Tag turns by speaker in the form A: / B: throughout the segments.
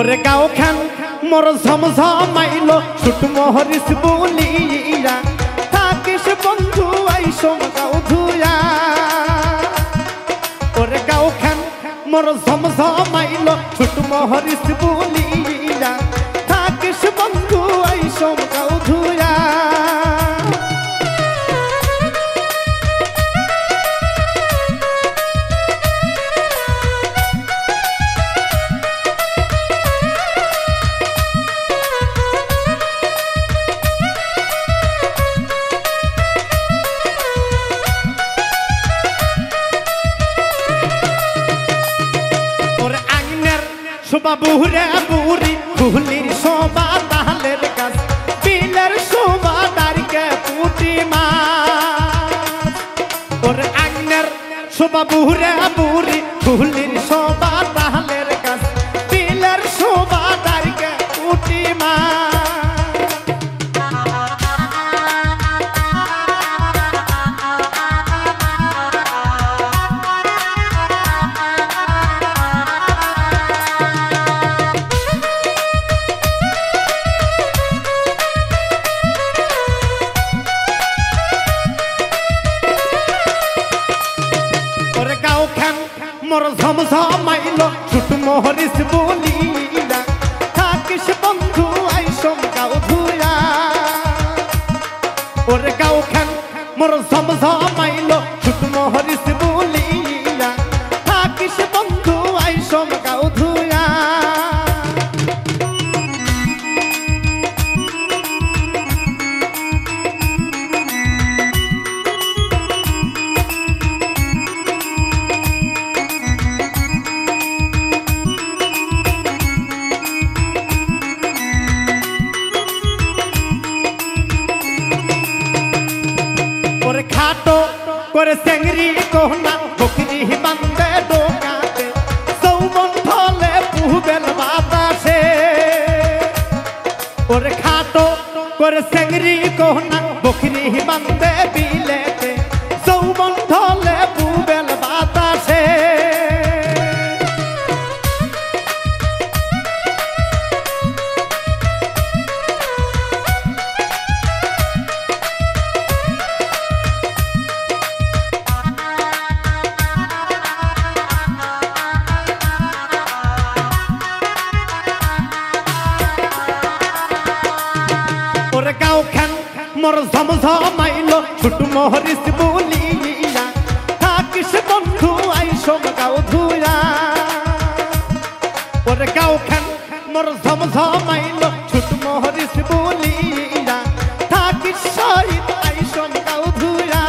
A: ওরে গাও খান মোর ঝমঝমাইলো ছুট মোহরিস বলিয়া থাকিস বন্ধু আইসম গাও ধুয়া ওরে গাও খান মোর ঝমঝমাইলো ছুট মোহরিস বলিয়া থাকিস বন্ধু আইসম গাও ধুয়া শোভা বুড়ে বুড়ি ফুলির শোভা তাহলের গাছ বিলের শোভা দাঁড়িয়ে পুটি মাছ ওর আগ্নের শোভা বুড়ে বুড়ি ফুলির শোভা তাহলের গাছ বিলের শোভা দাঁড়িয়ে পুটি মাছ মোর ঝমঝমাইলো ছুট মোহরিস বলিয়া থাকিস বন্ধু আইসম গাও ধুয়া ওরে গাও খান মোর ঝমঝমাইলো ছুট মোহরিস বলিয়া থাকিস বন্ধু আইসম গাও ধুয়া খাটো করে চেংড়ি কোহনা বকরি বান্ধে ডোকাতে যৌবন ফলে পুহবেল বাতাসে ওরে খাটো করে চেংড়ি কোহনা বকরি বান্ধে বিলেতে যৌবন ফলে পুহবেল বাতাসে মোর ঝমঝমাইলো ছুট মোহরিস বলিয়া থাকিস বন্ধু আইসম গাও ধুয়া ওরে গাও খান মোর ঝমঝমাইলো ছুট মোহরিস বলিয়া থাকিস সহিত আইসম গাও ধুয়া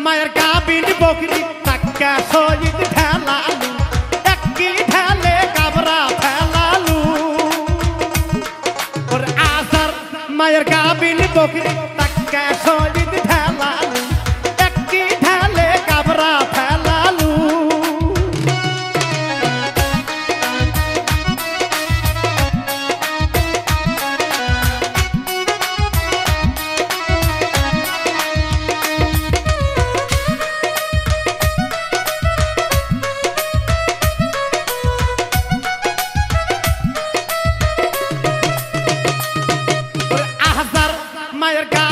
A: মায়ের গাবিন বকরি টাকা শহীদ ঠেলালু একই ঠেলে কাবরা ফেলালু ওর আসার মায়ের গাবিন বকরি টাকা শহীদ ঠেলালু একই ঠেলে কাবরা ফেলালু মায়ের গা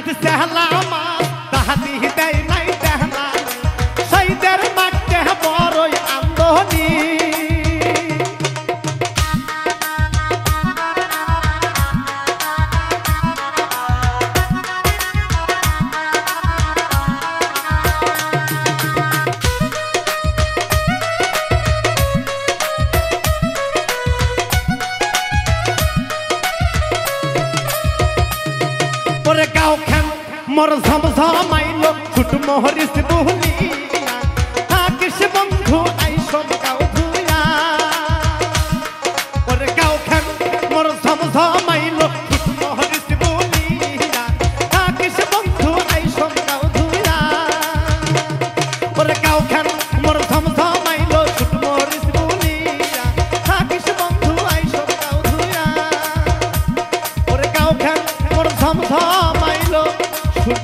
A: হাত সেহলা মা তাহাতি দেয় নাই দেহনা সাইদের মাঠে বড়ই আন্দোলনী মোর ঝমঝমাইলো ছুট মোহরিস বুলিয়া থাকিস বন্ধু আইসব গাও ধুয়া ওরে গাও খান মোর ঝমঝমাইলো ছুট মোহরিস বুলিয়া থাকিস বন্ধু আইসব গাও ধুয়া ওরে গাও খান মোর ঝমঝমাইলো ছুট মোহরিস বুলিয়া থাকিস বন্ধু আইসব গাও ধুয়া ওরে গাও খান মোর ঝমঝমাইলো ছুট